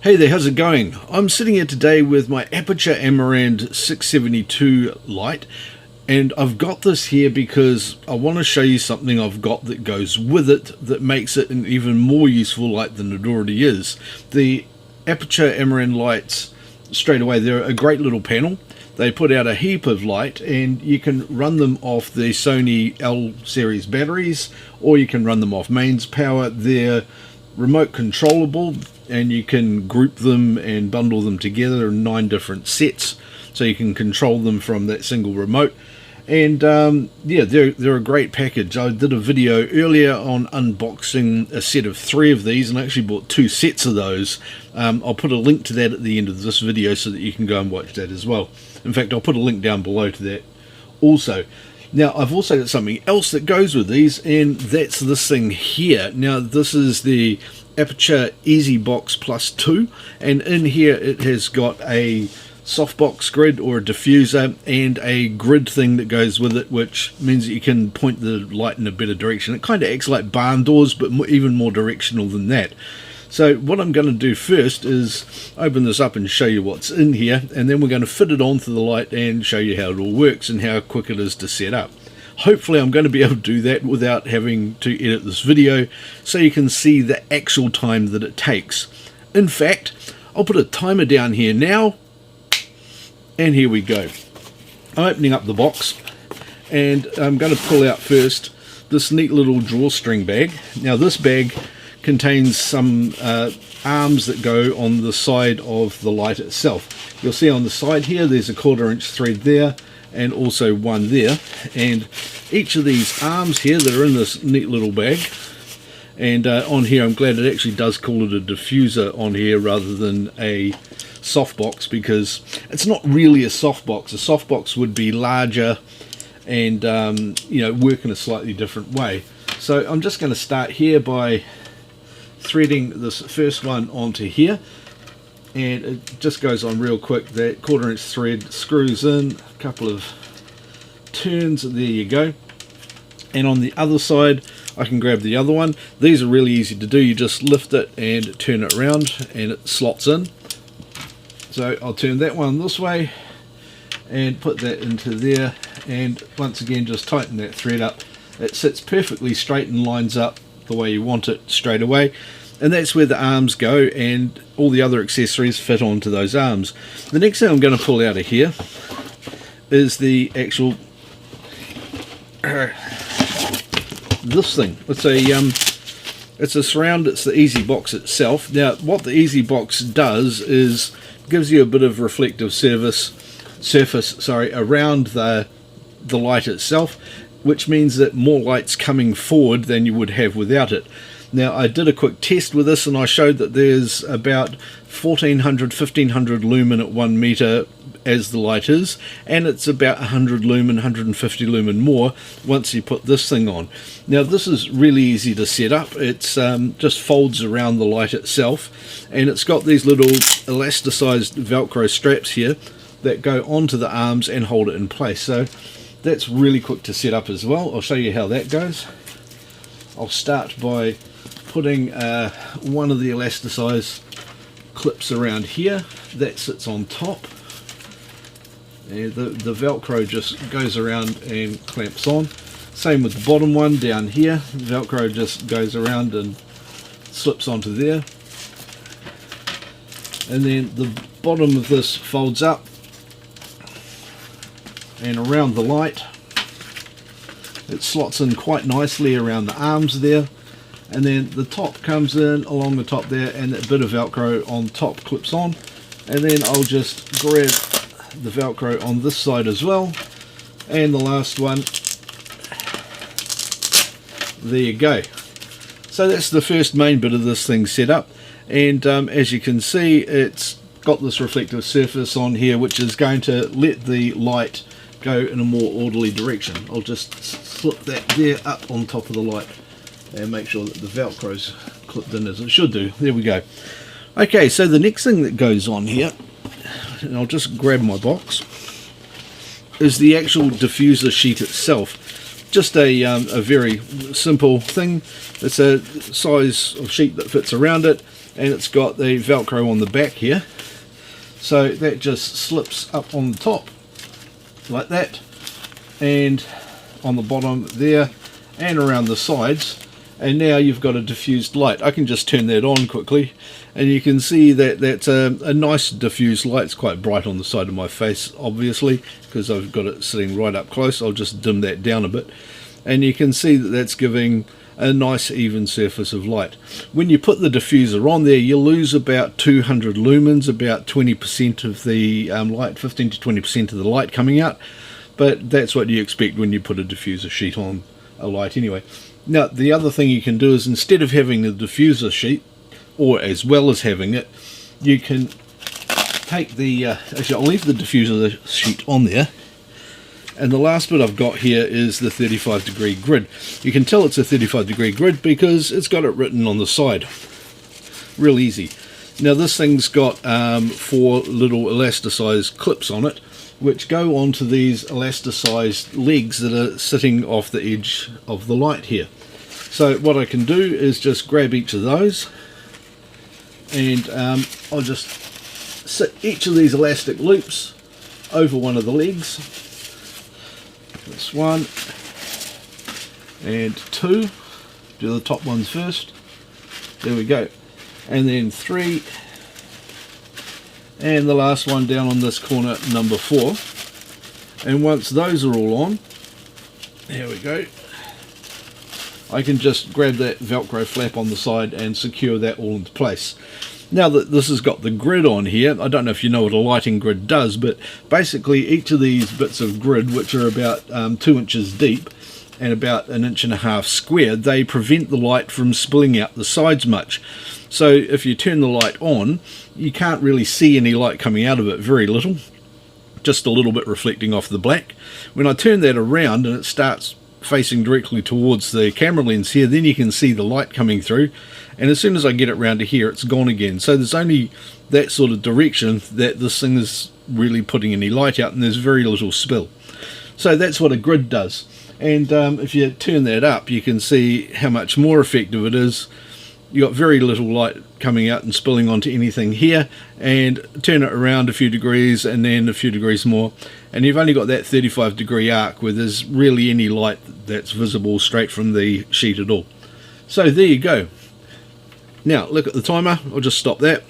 Hey there, how's it going? I'm sitting here today with my Aputure HR672 light, and I've got this here because I want to show you something I've got that goes with it that makes it an even more useful light than it already is. The Aputure MRN lights, straight away, they're a great little panel. They put out a heap of light, and you can run them off the Sony L series batteries, or you can run them off mains power. They're remote controllable, and you can group them and bundle them together in 9 different sets, so you can control them from that single remote. And yeah, they're a great package. I did a video earlier on unboxing a set of 3 of these, and I actually bought 2 sets of those. I'll put a link to that at the end of this video so that you can go and watch that as well. In fact, I'll put a link down below to that also. Now, I've also got something else that goes with these, and that's this thing here. Now, this is the Aputure EZBox Plus 2, and in here it has got a softbox grid or a diffuser and a grid thing that goes with it, which means that you can point the light in a better direction. It kind of acts like barn doors, but even more directional than that. So what I'm going to do first is open this up and show you what's in here, and then we're going to fit it onto the light and show you how it all works and how quick it is to set up. Hopefully I'm going to be able to do that without having to edit this video, so you can see the actual time that it takes. In fact, I'll put a timer down here now, and here we go. I'm opening up the box, and I'm going to pull out first this neat little drawstring bag. Now this bag contains some arms that go on the side of the light itself. You'll see on the side here there's a 1/4" thread there, and also one there, and each of these arms here that are in this neat little bag, and on here I'm glad it actually does call it a diffuser on here rather than a softbox, because it's not really a softbox. A softbox would be larger and you know, work in a slightly different way. So I'm just going to start here by threading this first one onto here, and it just goes on real quick. That 1/4" thread screws in, a couple of turns, there you go. And on the other side I can grab the other one. These are really easy to do. You just lift it and turn it around and it slots in. So I'll turn that one this way and put that into there, and once again just tighten that thread up. It sits perfectly straight and lines up the way you want it straight away, and that's where the arms go, and all the other accessories fit onto those arms. The next thing I'm going to pull out of here is the actual this thing. It's a surround. It's the EZBox itself. Now what the EZBox does is gives you a bit of reflective surface around the light itself, which means that more light's coming forward than you would have without it. Now I did a quick test with this, and I showed that there's about 1500 lumen at 1 meter as the light is, and it's about 100 lumen, 150 lumen more once you put this thing on. Now this is really easy to set up. It's just folds around the light itself, and it's got these little elasticized Velcro straps here that go onto the arms and hold it in place. So that's really quick to set up as well. I'll show you how that goes. I'll start by putting one of the elasticized clips around here. That sits on top. And the Velcro just goes around and clamps on. Same with the bottom one down here. Velcro just goes around and slips onto there. And then the bottom of this folds up and around the light. It slots in quite nicely around the arms there, and then the top comes in along the top there, and that bit of Velcro on top clips on, and then I'll just grab the Velcro on this side as well, and the last one, there you go. So that's the first main bit of this thing set up, and as you can see, it's got this reflective surface on here which is going to let the light go in a more orderly direction. I'll just slip that there up on top of the light and make sure that the Velcro's clipped in as it should do. There we go. Okay, so the next thing that goes on here, and I'll just grab my box, is the actual diffuser sheet itself. Just a very simple thing. It's a size of sheet that fits around it. and it's got the Velcro on the back here, so that just slips up on the top like that, and on the bottom there and around the sides, and now you've got a diffused light. I can just turn that on quickly, and you can see that that's a nice diffused light. It's quite bright on the side of my face, obviously, because I've got it sitting right up close. I'll just dim that down a bit, and you can see that that's giving a nice even surface of light. When you put the diffuser on there, you lose about 200 lumens, about 20% of the light, 15 to 20% of the light coming out, but that's what you expect when you put a diffuser sheet on a light anyway. Now, the other thing you can do is, instead of having the diffuser sheet, or as well as having it, you can take the, actually I'll leave the diffuser sheet on there, and the last bit I've got here is the 35-degree grid. You can tell it's a 35-degree grid because it's got it written on the side. Real easy. Now this thing's got 4 little elasticized clips on it, which go onto these elasticized legs that are sitting off the edge of the light here. So what I can do is just grab each of those, and I'll just sit each of these elastic loops over one of the legs. This one and 2. Do the top ones first. There we go. And then 3. And the last one down on this corner, number 4. And once those are all on, there we go, I can just grab that Velcro flap on the side and secure that all into place. Now that this has got the grid on here, I don't know if you know what a lighting grid does, but basically each of these bits of grid, which are about 2 inches deep and about 1.5 inches square, they prevent the light from spilling out the sides much. So if you turn the light on, you can't really see any light coming out of it, very little, just a little bit reflecting off the black. When I turn that around and it starts facing directly towards the camera lens here, then you can see the light coming through, and as soon as I get it round to here, it's gone again. So there's only that sort of direction that this thing is really putting any light out, and there's very little spill. So that's what a grid does. And if you turn that up, you can see how much more effective it is. You got very little light coming out and spilling onto anything here, and turn it around a few degrees and then a few degrees more, and you've only got that 35-degree arc where there's really any light that's visible straight from the sheet at all. So there you go. Now look at the timer. I'll just stop that,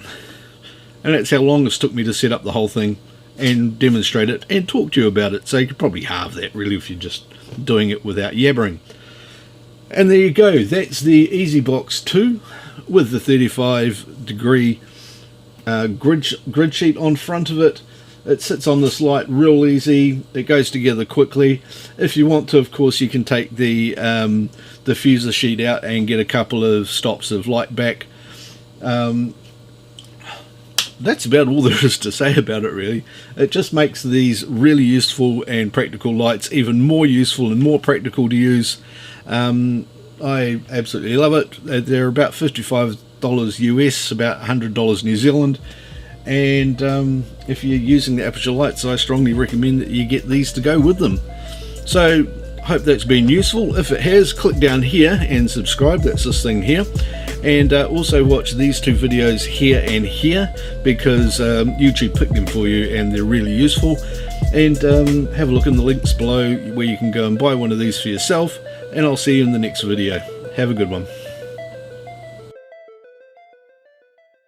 and that's how long it's took me to set up the whole thing and demonstrate it and talk to you about it. So you could probably halve that really if you're just doing it without yabbering. And there you go, that's the EZBox 2 with the 35-degree grid sheet on front of it. It sits on this light real easy, it goes together quickly. If you want to, of course, you can take the diffuser sheet out and get a couple of stops of light back. That's about all there is to say about it, really. It just makes these really useful and practical lights even more useful and more practical to use. I absolutely love it. They're about $55 US, about $100 New Zealand, and if you're using the Aputure lights, I strongly recommend that you get these to go with them. So hope that's been useful. If it has, click down here and subscribe. That's this thing here. And also watch these 2 videos here and here, because YouTube picked them for you and they're really useful. And have a look in the links below where you can go and buy one of these for yourself, and I'll see you in the next video. Have a good one.